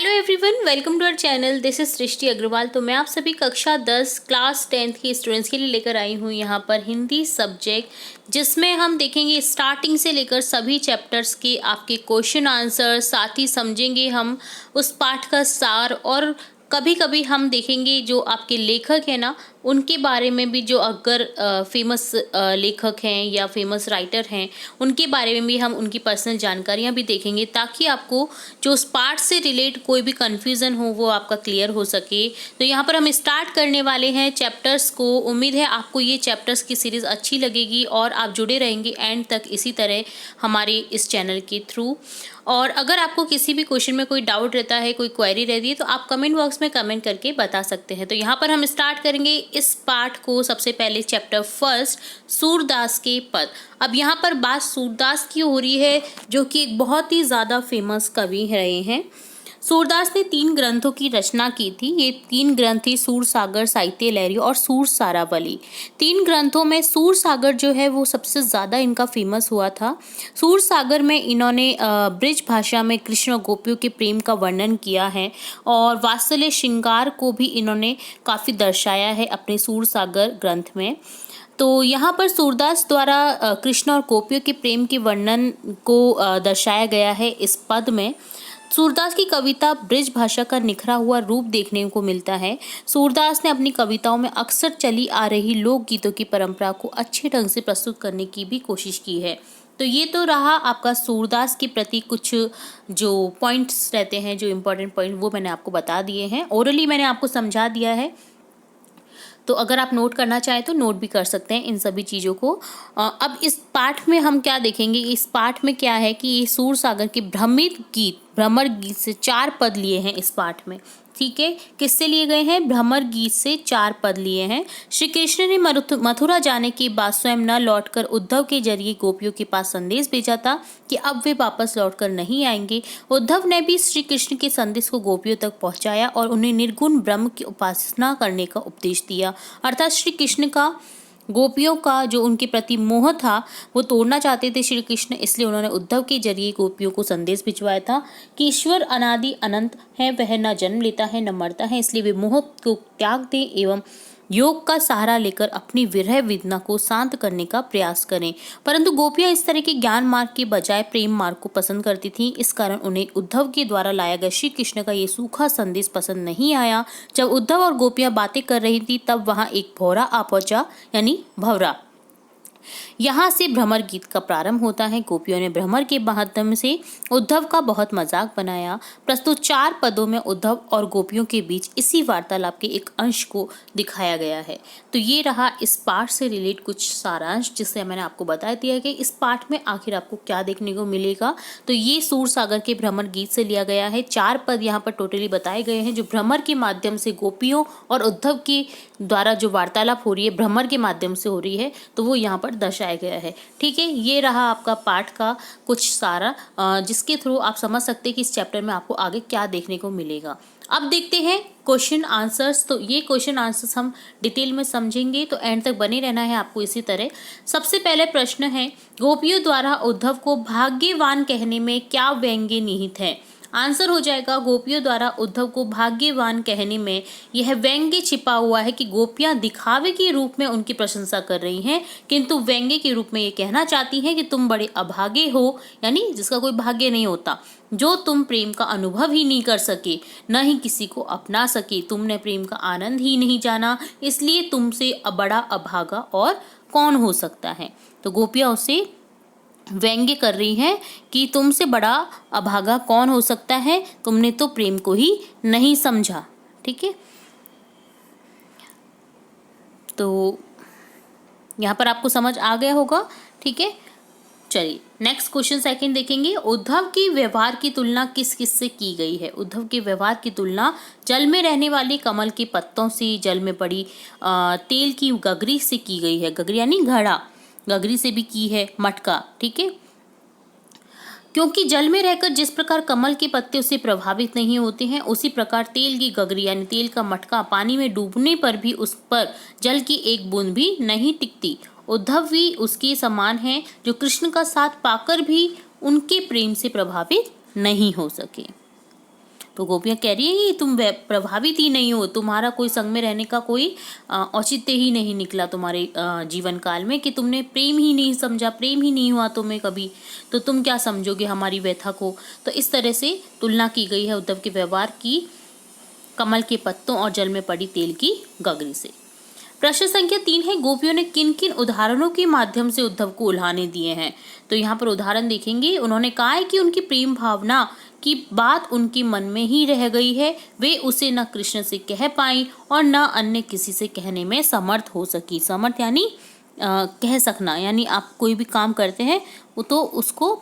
Hello everyone, welcome to our channel. This is Srishti Agarwal. तो मैं आप सभी कक्षा 10 क्लास 10th के स्टूडेंट्स के लिए लेकर आई हूँ यहाँ पर हिंदी सब्जेक्ट, जिसमें हम देखेंगे स्टार्टिंग से लेकर सभी चैप्टर्स के आपके क्वेश्चन आंसर, साथ ही समझेंगे हम उस पाठ का सार, और कभी कभी हम देखेंगे जो आपके लेखक हैं ना, उनके बारे में भी, जो अगर फेमस लेखक हैं या फेमस राइटर हैं, उनके बारे में भी हम उनकी पर्सनल जानकारियां भी देखेंगे, ताकि आपको जो उस पार्ट से रिलेट कोई भी कंफ्यूजन हो वो आपका क्लियर हो सके। तो यहाँ पर हम स्टार्ट करने वाले हैं चैप्टर्स को। उम्मीद है आपको ये चैप्टर्स की सीरीज़ अच्छी लगेगी और आप जुड़े रहेंगे एंड तक इसी तरह हमारे इस चैनल के थ्रू। और अगर आपको किसी भी क्वेश्चन में कोई डाउट रहता है, कोई क्वेरी रहती है, तो आप कमेंट बॉक्स में कमेंट करके बता सकते हैं। तो यहाँ पर हम स्टार्ट करेंगे इस पार्ट को। सबसे पहले चैप्टर फर्स्ट, सूरदास के पद। अब यहाँ पर बात सूरदास की हो रही है, जो कि एक बहुत ही ज़्यादा फेमस कवि रहे हैं। सूरदास ने 3 ग्रंथों की रचना की थी। ये 3 ग्रंथ थी सूरसागर, साहित्य लहरी और सूरसारावली। 3 ग्रंथों में सूरसागर जो है वो सबसे ज़्यादा इनका फेमस हुआ था। सूरसागर में इन्होंने ब्रिज भाषा में कृष्ण और गोपियों के प्रेम का वर्णन किया है, और वात्सल्य श्रृंगार को भी इन्होंने काफ़ी दर्शाया है अपने सूरसागर ग्रंथ में। तो यहाँ पर सूरदास द्वारा कृष्ण और गोपियों के प्रेम के वर्णन को दर्शाया गया है इस पद में। सूरदास की कविता ब्रिज भाषा का निखरा हुआ रूप देखने को मिलता है। सूरदास ने अपनी कविताओं में अक्सर चली आ रही लोकगीतों की परंपरा को अच्छे ढंग से प्रस्तुत करने की भी कोशिश की है। तो ये तो रहा आपका सूरदास के प्रति कुछ जो पॉइंट्स रहते हैं, जो इम्पोर्टेंट पॉइंट, वो मैंने आपको बता दिए हैं। ओरली मैंने आपको समझा दिया है, तो अगर आप नोट करना चाहें तो नोट भी कर सकते हैं इन सभी चीज़ों को। अब इस पाठ में हम क्या देखेंगे, इस पाठ में क्या है कि ये सूरसागर के भ्रमर गीत से 4 पद लिए हैं इस पाठ में। ठीक है, किससे लिए गए हैं? भ्रमर गीत से 4 पद लिए हैं। श्री कृष्ण ने मथुरा जाने के बाद स्वयं न लौटकर उद्धव के जरिए गोपियों के पास संदेश भेजा था कि अब वे वापस लौटकर नहीं आएंगे। उद्धव ने भी श्री कृष्ण के संदेश को गोपियों तक पहुंचाया और उन्हें निर्गुण ब्रह्म की उपासना करने का उपदेश दिया। अर्थात श्री कृष्ण का गोपियों का जो उनके प्रति मोह था वो तोड़ना चाहते थे श्री कृष्ण, इसलिए उन्होंने उद्धव के जरिए गोपियों को संदेश भिजवाया था कि ईश्वर अनादि अनंत है, वह न जन्म लेता है न मरता है, इसलिए वे मोह को त्याग दें एवं योग का सहारा लेकर अपनी विरह वेदना को शांत करने का प्रयास करें। परंतु गोपियां इस तरह के ज्ञान मार्ग के बजाय प्रेम मार्ग को पसंद करती थीं। इस कारण उन्हें उद्धव के द्वारा लाया गया श्री कृष्ण का ये सूखा संदेश पसंद नहीं आया। जब उद्धव और गोपियां बातें कर रही थी तब वहां एक भौरा आ पहुंचा, यानी भंवरा। यहाँ से भ्रमर गीत का प्रारंभ होता है। गोपियों ने भ्रमर के माध्यम से उद्धव का बहुत मजाक बनाया। प्रस्तुत 4 पदों में उद्धव और गोपियों के बीच इसी वार्तालाप के एक अंश को दिखाया गया है। तो ये रहा इस पाठ से रिलेट कुछ सारांश, जिससे मैंने आपको बता दिया कि इस पाठ में आखिर आपको क्या देखने को मिलेगा। तो ये सूरसागर के भ्रमर गीत से लिया गया है। 4 पद यहाँ पर टोटली बताए गए हैं, जो भ्रमर के माध्यम से गोपियों और उद्धव के द्वारा जो वार्तालाप हो रही है, भ्रमर के माध्यम से हो रही है, तो वो यहाँ पर दर्शाया गया है। ठीक है, ये रहा आपका पाठ का कुछ सारा, जिसके थ्रू आप समझ सकते हैं कि इस चैप्टर में आपको आगे क्या देखने को मिलेगा। अब देखते हैं क्वेश्चन आंसर्स। तो ये क्वेश्चन आंसर्स हम डिटेल में समझेंगे, तो एंड तक बने रहना है आपको इसी तरह। सबसे पहले प्रश्न है, गोपियों द्वारा उद्धव को भाग्यवान कहने में क्या व्यंग्य निहित है? आंसर हो जाएगा, गोपियों द्वारा उद्धव को भाग्यवान कहने में यह व्यंग्य छिपा हुआ है कि गोपियां दिखावे के रूप में उनकी प्रशंसा कर रही हैं, किंतु व्यंग्य के रूप में ये कहना चाहती हैं कि तुम बड़े अभागे हो, यानी जिसका कोई भाग्य नहीं होता, जो तुम प्रेम का अनुभव ही नहीं कर सके, न ही किसी को अपना सके, तुमने प्रेम का आनंद ही नहीं जाना, इसलिए तुमसे बड़ा अभागा और कौन हो सकता है। तो गोपियां उससे व्यंग्य कर रही हैं कि तुमसे बड़ा अभागा कौन हो सकता है, तुमने तो प्रेम को ही नहीं समझा। ठीक है, तो यहाँ पर आपको समझ आ गया होगा। ठीक है, चलिए नेक्स्ट क्वेश्चन सेकंड देखेंगे। उद्धव की व्यवहार की तुलना किस किस से की गई है? उद्धव के व्यवहार की तुलना जल में रहने वाली कमल के पत्तों से, जल में पड़ी तेल की गगरी से की गई है। गगरी यानी घड़ा, गगरी से भी की है, मटका। ठीक है, क्योंकि जल में रहकर जिस प्रकार कमल के पत्ते उससे प्रभावित नहीं होते हैं, उसी प्रकार तेल की गगरी यानी तेल का मटका पानी में डूबने पर भी उस पर जल की एक बूंद भी नहीं टिकती। उद्धव भी उसके समान हैं, जो कृष्ण का साथ पाकर भी उनके प्रेम से प्रभावित नहीं हो सके। तो गोपियाँ कह रही है कि तुम प्रभावित ही नहीं हो, तुम्हारा कोई संग में रहने का कोई औचित्य ही नहीं निकला तुम्हारे जीवन काल में, कि तुमने प्रेम ही नहीं समझा, प्रेम ही नहीं हुआ तुम्हें कभी, तो तुम क्या समझोगे हमारी व्यथा को। तो इस तरह से तुलना की गई है उद्धव के व्यवहार की कमल के पत्तों और जल में पड़ी तेल की गगरी से। प्रश्न संख्या 3 है, गोपियों ने किन किन उदाहरणों के माध्यम से उद्धव को उल्हाने दिए हैं। तो यहाँ पर उदाहरण देखेंगे। उन्होंने कहा है कि उनकी प्रेम भावना की बात उनके मन में ही रह गई है, वे उसे न कृष्ण से कह पाई और न अन्य किसी से कहने में समर्थ हो सकी। समर्थ यानी कह सकना, यानी आप कोई भी काम करते हैं वो तो उसको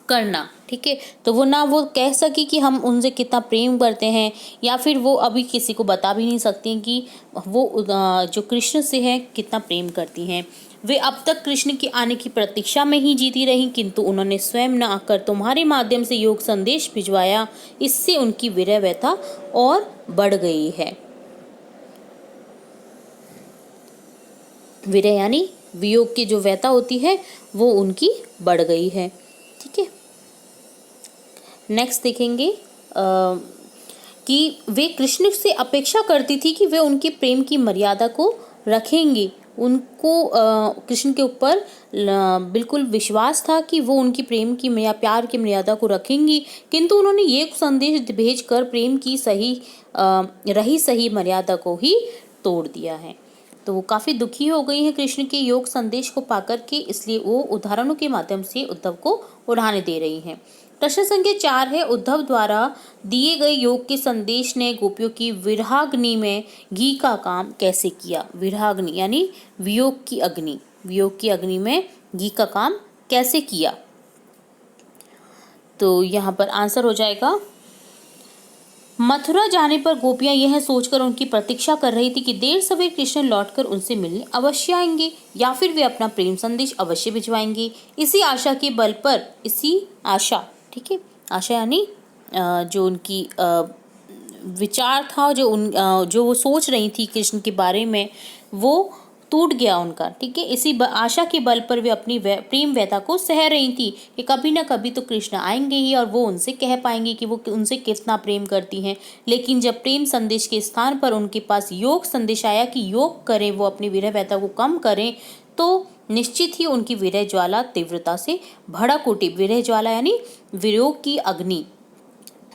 करना, ठीक है। तो वो ना वो कह सकी कि हम उनसे कितना प्रेम करते हैं, या फिर वो अभी किसी को बता भी नहीं सकती कि वो जो कृष्ण से है कितना प्रेम करती हैं। वे अब तक कृष्ण के आने की प्रतीक्षा में ही जीती रहीं, किंतु उन्होंने स्वयं न आकर तुम्हारे माध्यम से योग संदेश भिजवाया, इससे उनकी विरह व्यथा और बढ़ गई है। विरह यानी वियोग की जो व्यथा होती है वो उनकी बढ़ गई है, ठीक है। नेक्स्ट देखेंगे कि वे कृष्ण से अपेक्षा करती थी कि वे उनके प्रेम की मर्यादा को रखेंगे। उनको कृष्ण के ऊपर बिल्कुल विश्वास था कि वो उनकी प्रेम की या प्यार की मर्यादा को रखेंगी, किंतु उन्होंने ये संदेश भेजकर प्रेम की सही मर्यादा को ही तोड़ दिया है। तो वो काफ़ी दुखी हो गई हैं कृष्ण के योग संदेश को पाकर के, इसलिए वो उदाहरणों के माध्यम से उद्धव को उड़ाने दे रही हैं। प्रश्न संख्या 4 है, उद्धव द्वारा दिए गए योग के संदेश ने गोपियों की विरहाग्नि में घी का काम कैसे किया। विरहाग्नि यानी वियोग की अग्नि, वियोग की अग्नि में घी का काम कैसे किया। तो यहाँ पर आंसर हो जाएगा, मथुरा जाने पर गोपियां यह सोचकर उनकी प्रतीक्षा कर रही थी कि देर सवेर कृष्ण लौटकर उनसे मिलने अवश्य आएंगे, या फिर वे अपना प्रेम संदेश अवश्य भिजवाएंगे। इसी आशा के बल पर, इसी आशा, ठीक है, आशा यानी जो उनकी विचार था, जो वो सोच रही थी कृष्ण के बारे में, वो टूट गया उनका, ठीक है। इसी आशा के बल पर वे अपनी प्रेम व्यथा को सह रही थी कि कभी ना कभी तो कृष्ण आएंगे ही और वो उनसे कह पाएंगे कि वो उनसे कितना प्रेम करती हैं। लेकिन जब प्रेम संदेश के स्थान पर उनके पास योग संदेश आया कि योग करें, वो अपनी विरह व्यथा को कम करें, तो निश्चित ही उनकी विरह ज्वाला तीव्रता से भड़क उठी। विरह ज्वाला यानी वियोग की अग्नि,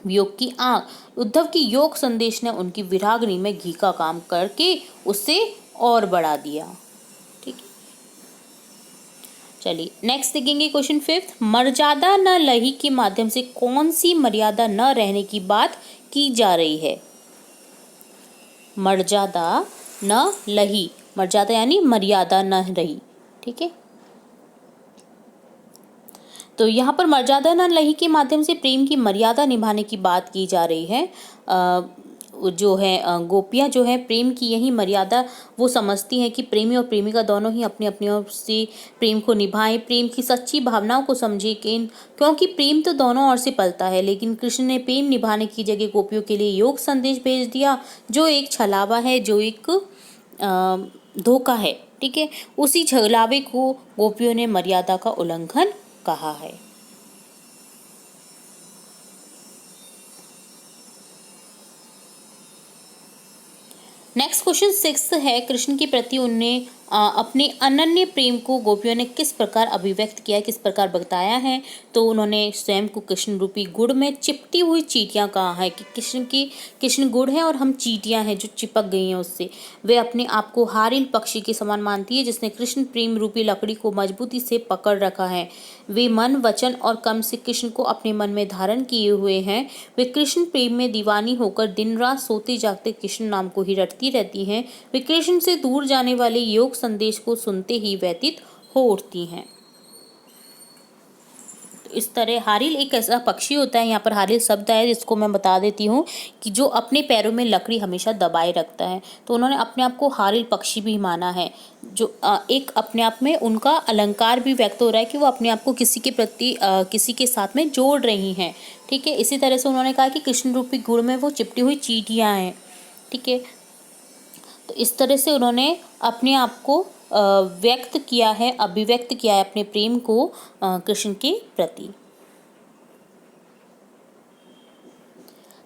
वियोग की आग। उद्धव की योग संदेश ने उनकी विराग्नि में घी का काम करके उसे और बढ़ा दिया, ठीक है। चलिए नेक्स्ट देखेंगे क्वेश्चन 5, मर्यादा न लही के माध्यम से कौन सी मर्यादा न रहने की बात की जा रही है। मर्यादा न लही, मर्यादा यानी मर्यादा न रही, ठीक है। तो यहाँ पर मर्यादा न लही के माध्यम से प्रेम की मर्यादा निभाने की बात की जा रही है। जो है गोपियाँ जो है प्रेम की यही मर्यादा वो समझती हैं कि प्रेमी और प्रेमिका दोनों ही अपनी अपनी ओर से प्रेम को निभाएं, प्रेम की सच्ची भावनाओं को समझें, क्योंकि प्रेम तो दोनों ओर से पलता है। लेकिन कृष्ण ने प्रेम निभाने की जगह गोपियों के लिए योग संदेश भेज दिया, जो एक छलावा है, जो एक धोखा है, ठीक है। उसी छलावे को गोपियों ने मर्यादा का उल्लंघन कहा है। नेक्स्ट क्वेश्चन 6 है, कृष्ण के प्रति उनने अपने अनन्य प्रेम को गोपियों ने किस प्रकार अभिव्यक्त किया, किस प्रकार बताया है। तो उन्होंने स्वयं को कृष्ण रूपी गुड़ में चिपटी हुई चींटियां कहा है कि कृष्ण गुड़ है और हम चींटियां हैं जो चिपक गई हैं उससे। वे अपने आप को हारिल पक्षी के समान मानती है जिसने कृष्ण प्रेम रूपी लकड़ी को मजबूती से पकड़ रखा है। वे मन, वचन और कर्म से कृष्ण को अपने मन में धारण किए हुए हैं। वे कृष्ण प्रेम में दीवानी होकर दिन रात सोते जागते कृष्ण नाम को ही रटती रहती हैं। वे कृष्ण से दूर जाने वाले योग संदेश को सुनते ही व्यतीत हो उठती हैं। तो इस तरह हारिल एक ऐसा पक्षी होता है, यहाँ पर हारिल शब्द है जिसको मैं बता देती हूँ कि जो अपने पैरों में लकड़ी हमेशा दबाए रखता है। तो उन्होंने अपने आप को हारिल पक्षी भी माना है, जो एक अपने आप में उनका अलंकार भी व्यक्त हो रहा है कि वो अपने आप को किसी के प्रति किसी के साथ में जोड़ रही हैं, ठीक है। इसी तरह से उन्होंने कहा कि कृष्ण रूपी गुड़ में वो चिपटी हुई चींटियां हैं, ठीक है। तो इस तरह से उन्होंने अपने आप को व्यक्त किया है, अभिव्यक्त किया है अपने प्रेम को कृष्ण के प्रति।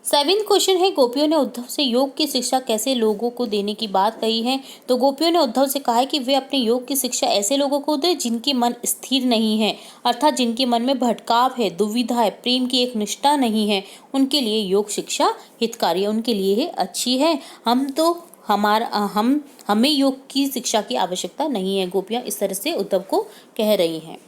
सेवेंथ क्वेश्चन है, गोपियों ने उद्धव से योग की शिक्षा कैसे लोगों को देने की बात कही है। तो गोपियों ने उद्धव से कहा है कि वे अपने योग की शिक्षा ऐसे लोगों को दें जिनके मन स्थिर नहीं है, अर्थात जिनके मन में भटकाव है, दुविधा है, प्रेम की एक निष्ठा नहीं है, उनके लिए योग शिक्षा हितकारी है, उनके लिए ही अच्छी है। हमें योग की शिक्षा की आवश्यकता नहीं है, गोपियां इस तरह से उद्धव को कह रही हैं।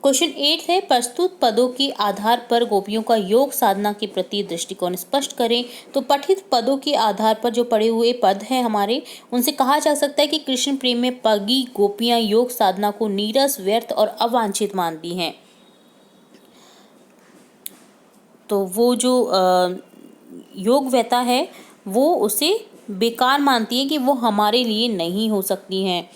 क्वेश्चन 8 है, प्रस्तुत पदों के आधार पर गोपियों का योग साधना के प्रति दृष्टिकोण स्पष्ट करें। तो पठित पदों के आधार पर जो पढ़े हुए पद हैं हमारे, उनसे कहा जा सकता है कि कृष्ण प्रेम में पगी गोपियां योग साधना को नीरस, व्यर्थ और अवांछित मानती हैं। तो वो जो योगव्यता है वो उसे बेकार मानती है कि वो हमारे लिए नहीं हो सकती हैं।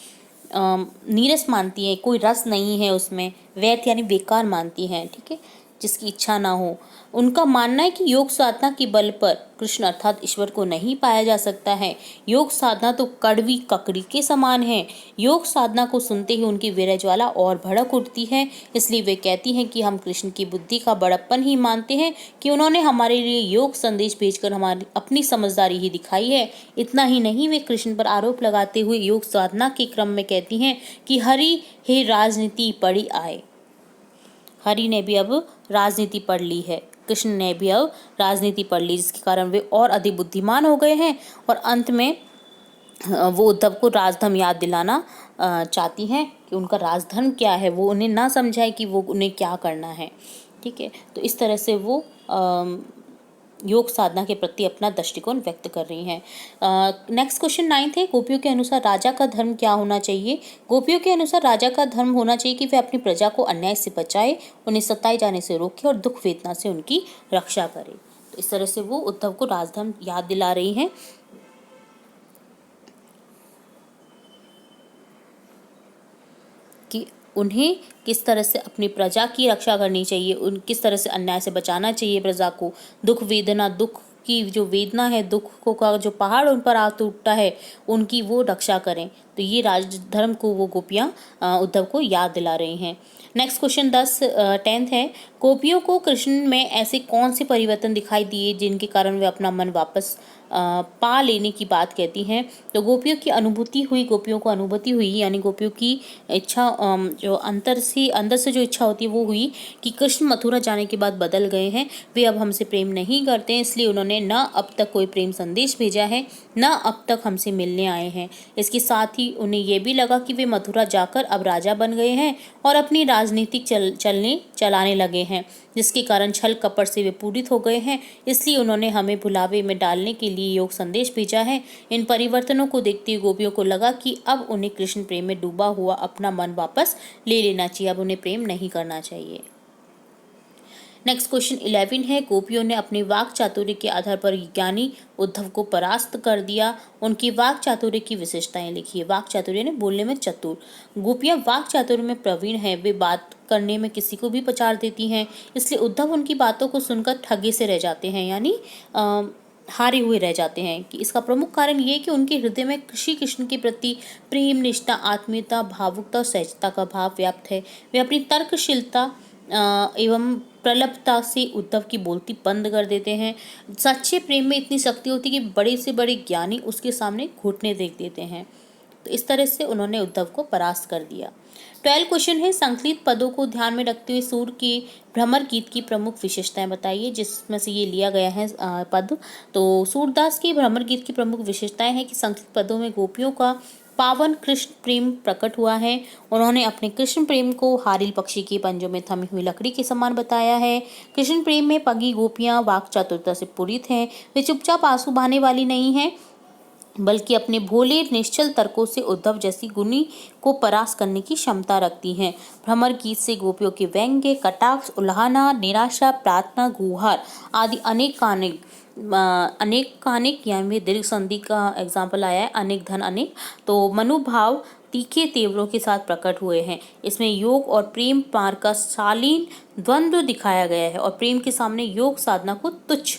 नीरस मानती है, कोई रस नहीं है उसमें, व्यर्थ यानी बेकार मानती हैं, ठीक है, जिसकी इच्छा ना हो। उनका मानना है कि योग साधना के बल पर कृष्ण अर्थात ईश्वर को नहीं पाया जा सकता है। योग साधना तो कड़वी ककड़ी के समान है। योग साधना को सुनते ही उनकी वीर्य ज्वाला और भड़क उठती है। इसलिए वे कहती हैं कि हम कृष्ण की बुद्धि का बड़प्पन ही मानते हैं कि उन्होंने हमारे लिए योग संदेश भेजकर हमारी अपनी समझदारी ही दिखाई है। इतना ही नहीं, वे कृष्ण पर आरोप लगाते हुए योग साधना के क्रम में कहती हैं कि हरि हे राजनीति पड़ी आए। हरि ने भी अब राजनीति पढ़ ली है, कृष्ण ने भी अब राजनीति पढ़ ली, जिसके कारण वे और अधिक बुद्धिमान हो गए हैं। और अंत में वो उद्धव को राजधर्म याद दिलाना चाहती हैं कि उनका राजधर्म क्या है, वो उन्हें ना समझाए कि वो उन्हें क्या करना है, ठीक है। तो इस तरह से वो योग साधना के प्रति अपना दृष्टिकोण व्यक्त कर रही हैं। नेक्स्ट क्वेश्चन 9 है, गोपियों के अनुसार राजा का धर्म क्या होना चाहिए। गोपियों के अनुसार राजा का धर्म होना चाहिए कि वे अपनी प्रजा को अन्याय से बचाए, उन्हें सताए जाने से रोके और दुख वेदना से उनकी रक्षा करे। तो इस तरह से वो उद्धव को राजधर्म याद दिला रही हैं कि उन्हें किस तरह से अपनी प्रजा की रक्षा करनी चाहिए, किस तरह से अन्याय से बचाना चाहिए प्रजा को, दुख की जो वेदना है, दुख का जो पहाड़ उन पर आ टूटता है, उनकी वो रक्षा करें। तो ये राजधर्म को वो गोपियाँ उद्धव को याद दिला रही हैं। नेक्स्ट क्वेश्चन 10 है, गोपियों को कृष्ण में ऐसे कौन से परिवर्तन दिखाई दिए जिनके कारण वे अपना मन वापस पा लेने की बात कहती हैं। तो गोपियों को अनुभूति हुई यानी गोपियों की इच्छा, जो अंदर से जो इच्छा होती है वो हुई कि कृष्ण मथुरा जाने के बाद बदल गए हैं, वे अब हमसे प्रेम नहीं करते हैं, इसलिए उन्होंने न अब तक कोई प्रेम संदेश भेजा है, न अब तक हमसे मिलने आए हैं। इसके साथ ही उन्हें ये भी लगा कि वे मथुरा जाकर अब राजा बन गए हैं और अपनी राजनीतिक चलाने लगे हैं, जिसके कारण छल कपट से वे पूरित हो गए हैं। इसलिए उन्होंने हमें भुलावे में डालने के लिए योग संदेश भेजा है। इन परिवर्तनों को देखते हुए गोपियों को लगा कि अब उन्हें कृष्ण प्रेम में डूबा हुआ अपना मन वापस ले लेना चाहिए, अब उन्हें प्रेम नहीं करना चाहिए। नेक्स्ट क्वेश्चन 11 है, गोपियों ने अपने वाक चातुर्य के आधार पर ज्ञानी उद्धव को परास्त कर दिया। उनकी वाक चातुर्य की विशेषताएं लिखिए। वाक चातुर्य ने बोलने में चतुर। गोपियां वाक चातुर्य में प्रवीण हैं, वे बात करने में किसी को भी पछाड़ देती हैं, इसलिए उद्धव उनकी बातों को सुनकर ठगे से रह जाते हैं, यानी हारे हुए रह जाते हैं। कि इसका प्रमुख कारण ये है कि उनके हृदय में श्री कृष्ण के प्रति प्रेम, निष्ठा, आत्मीयता, भावुकता और सहजता का भाव व्याप्त है। वे अपनी तर्कशीलता एवं प्रलभता से उद्धव की बोलती बंद कर देते हैं। सच्चे प्रेम में इतनी शक्ति होती है कि बड़े से बड़े ज्ञानी उसके सामने घुटने टेक देते हैं। तो इस तरह से उन्होंने उद्धव को परास्त कर दिया। 12 क्वेश्चन है, संकलित पदों को ध्यान में रखते हुए सूर के भ्रमर गीत की प्रमुख विशेषताएं बताइए, जिसमें से ये लिया गया है पद। तो सूरदास के भ्रमर गीत की प्रमुख विशेषताएं हैं कि संकलित पदों में गोपियों का पावन कृष्ण प्रेम प्रकट हुआ है। उन्होंने अपने कृष्ण प्रेम को हारिल पक्षी के पंजों में थमी हुई लकड़ी के समान बताया है। कृष्ण प्रेम में पगी गोपियां वाक चातुरता से पूरित हैं। वे चुपचाप आंसू बहाने वाली नहीं हैं, बल्कि अपने भोले निश्चल तर्कों से उद्धव जैसी गुणी को परास्त करने की क्षमता रखती हैं। भ्रमर गीत से गोपियों के व्यंग्य, कटाक्ष, उल्हाना, निराशा, प्रार्थना, गुहार आदि अनेक यानी दीर्घ संधि का एग्जाम्पल आया है, अनेक धन अनेक, तो मनोभाव तीखे तेवरों के साथ प्रकट हुए हैं। इसमें योग और प्रेम पार का शालीन द्वंद्व दिखाया गया है और प्रेम के सामने योग साधना को तुच्छ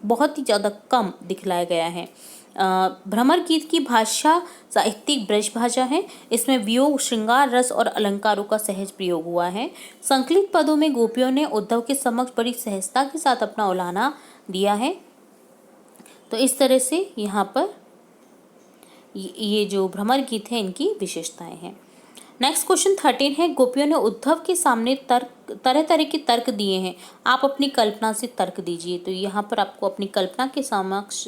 बहुत ही ज्यादा कम दिखलाया गया है। भ्रमर गीत की भाषा साहित्यिक ब्रज भाषा है। इसमें वियोग, श्रृंगार रस और अलंकारों का सहज प्रयोग हुआ है। संकलित पदों में गोपियों ने उद्धव के समक्ष बड़ी सहजता के साथ अपना उल्हाना दिया है। तो इस तरह से यहाँ पर ये जो भ्रमर गीत है इनकी विशेषताएं हैं। नेक्स्ट क्वेश्चन 13 है, गोपियों ने उद्धव के सामने तरह तरह के तर्क दिए हैं, आप अपनी कल्पना से तर्क दीजिए। तो यहाँ पर आपको अपनी कल्पना के समक्ष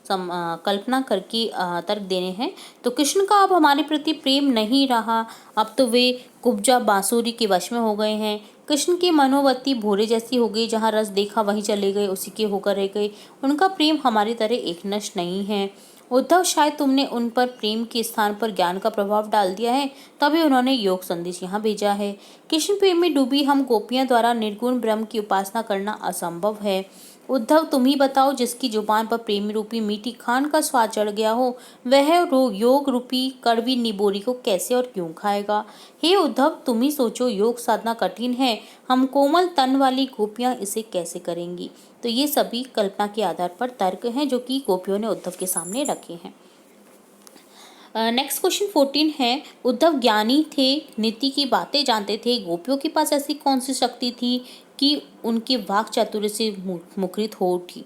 कल्पना करके तर्क देने हैं। तो कृष्ण का अब हमारे प्रति प्रेम नहीं रहा, अब तो वे कुब्जा बांसुरी के वश में हो गए हैं। कृष्ण की मनोवृत्ति भोरे जैसी हो गई, जहाँ रस देखा वहीं चले गए, उसी के होकर रह गए। उनका प्रेम हमारी तरह एकनष्ट नहीं है। उद्धव, शायद तुमने उन पर प्रेम के स्थान पर ज्ञान का प्रभाव डाल दिया है, तभी उन्होंने योग संदेश यहाँ भेजा है। कृष्ण प्रेम में डूबी हम गोपियां द्वारा निर्गुण ब्रह्म की उपासना करना असंभव है। उद्धव, तुम ही बताओ, जिसकी जुबान पर प्रेम रूपी मीठी खान का स्वाद चढ़ गया हो, वह योग रूपी कड़वी निबोरी को कैसे और क्यों खाएगा। हे उद्धव, तुम ही सोचो, योग साधना कठिन है, हम कोमल तन वाली गोपियां इसे कैसे करेंगी। तो ये सभी कल्पना के आधार पर तर्क हैं जो कि गोपियों ने उद्धव के सामने रखे हैं। नेक्स्ट क्वेश्चन 14 है, उद्धव ज्ञानी थे, नीति की बातें जानते थे, गोपियों के पास ऐसी कौन सी शक्ति थी कि उनके वाक चातुर्य से मुखरित हो उठी।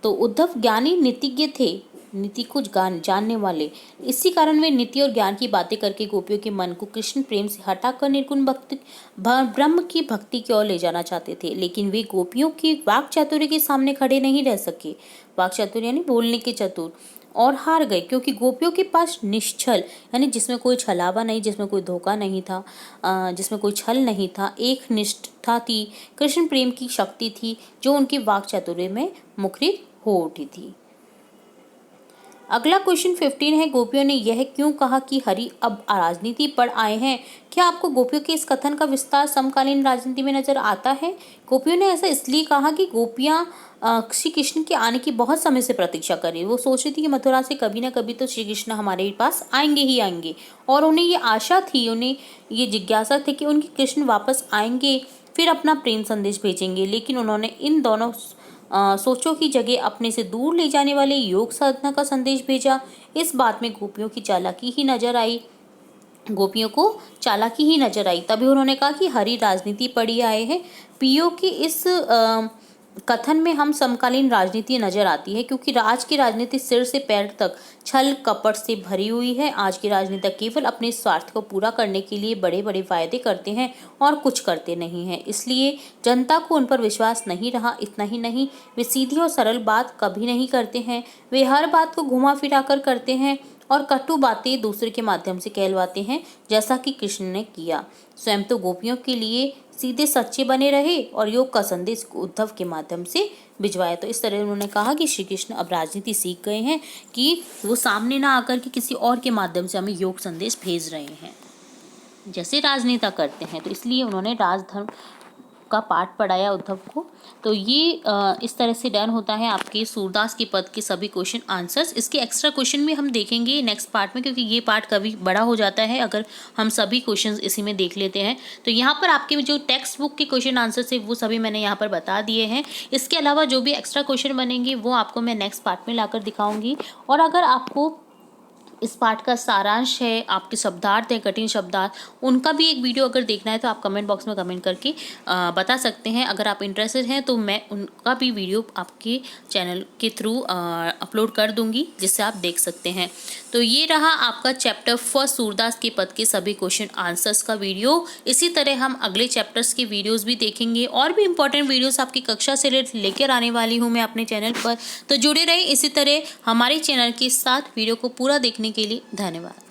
तो उद्धव ज्ञानी नीतिज्ञ थे, नीति को जानने वाले, इसी कारण वे नीति और ज्ञान की बातें करके गोपियों के मन को कृष्ण प्रेम से हटाकर निर्गुण भक्ति ब्रह्म की भक्ति की ओर ले जाना चाहते थे। लेकिन वे गोपियों की वाक चातुर्य के सामने खड़े नहीं रह सके, वाक चातुर्य यानी बोलने के चतुर, और हार गए, क्योंकि गोपियों के पास निश्छल यानी जिसमें कोई छलावा नहीं, जिसमें कोई धोखा नहीं था, जिसमें कोई छल नहीं था, एक निष्ठा थी, कृष्ण प्रेम की शक्ति थी जो उनकी वाक चातुर्य में मुखरित हो उठी थी। अगला क्वेश्चन 15 है, गोपियों ने यह क्यों कहा कि हरि अब राजनीति पर आए हैं। क्या आपको गोपियों के इस कथन का विस्तार समकालीन राजनीति में नजर आता है। गोपियों ने ऐसा इसलिए कहा कि गोपियां श्री कृष्ण के आने की बहुत समय से प्रतीक्षा कर रही। वो सोच रही थी कि मथुरा से कभी ना कभी तो श्री कृष्ण हमारे पास आएंगे ही आएंगे, और उन्हें ये आशा थी, उन्हें ये जिज्ञासा थी कि उनके कृष्ण वापस आएंगे, फिर अपना प्रेम संदेश भेजेंगे। लेकिन उन्होंने इन दोनों सोचों की जगह अपने से दूर ले जाने वाले योग साधना का संदेश भेजा। इस बात में गोपियों की चालाकी ही नजर आई, गोपियों को चालाकी ही नजर आई। तभी उन्होंने कहा कि हरि राजनीति पढ़ी आए हैं। पीओ की इस कथन में हम समकालीन राजनीति नजर आती है, क्योंकि आज की राजनीति सिर से पैर तक छल कपट से भरी हुई है। आज के राजनेता केवल अपने स्वार्थ को पूरा करने के लिए बड़े बड़े वायदे करते हैं और कुछ करते नहीं हैं, इसलिए जनता को उन पर विश्वास नहीं रहा। इतना ही नहीं, वे सीधी और सरल बात कभी नहीं करते हैं, वे हर बात को घुमा फिरा कर करते हैं और कटु बातें दूसरे के माध्यम से कहलवाते हैं, जैसा कि कृष्ण ने किया। स्वयं तो गोपियों के लिए सीधे सच्चे बने रहे और योग का संदेश उद्धव के माध्यम से भिजवाया। तो इस तरह उन्होंने कहा कि श्री कृष्ण अब राजनीति सीख गए हैं, कि वो सामने ना आकर के किसी और के माध्यम से हमें योग संदेश भेज रहे हैं जैसे राजनेता करते हैं। तो इसलिए उन्होंने राजधर्म का पाठ पढ़ाया उद्धव को। तो ये इस तरह से डन होता है आपके सूरदास के पद के सभी क्वेश्चन आंसर्स। इसके एक्स्ट्रा क्वेश्चन भी हम देखेंगे नेक्स्ट पार्ट में, क्योंकि ये पार्ट कभी बड़ा हो जाता है अगर हम सभी क्वेश्चंस इसी में देख लेते हैं। तो यहाँ पर आपके जो टेक्स्ट बुक के क्वेश्चन आंसर्स है वो सभी मैंने यहाँ पर बता दिए हैं। इसके अलावा जो भी एक्स्ट्रा क्वेश्चन बनेंगे वो आपको मैं नेक्स्ट पार्ट में लाकर दिखाऊंगी। और अगर आपको इस पाठ का सारांश है, आपके शब्दार्थ है, कठिन शब्दार्थ, उनका भी एक वीडियो अगर देखना है तो आप कमेंट बॉक्स में कमेंट करके बता सकते हैं। अगर आप इंटरेस्टेड हैं तो मैं उनका भी वीडियो आपके चैनल के थ्रू अपलोड कर दूंगी, जिससे आप देख सकते हैं। तो ये रहा आपका चैप्टर 1 सूरदास के पद के सभी क्वेश्चन आंसर्स का वीडियो। इसी तरह हम अगले चैप्टर्स के वीडियोज़ भी देखेंगे और भी इंपॉर्टेंट वीडियोज़ आपकी कक्षा से लेकर आने वाली हूँ मैं अपने चैनल पर। तो जुड़े रहिए इसी तरह हमारे चैनल के साथ। वीडियो को पूरा देखने के लिए धन्यवाद।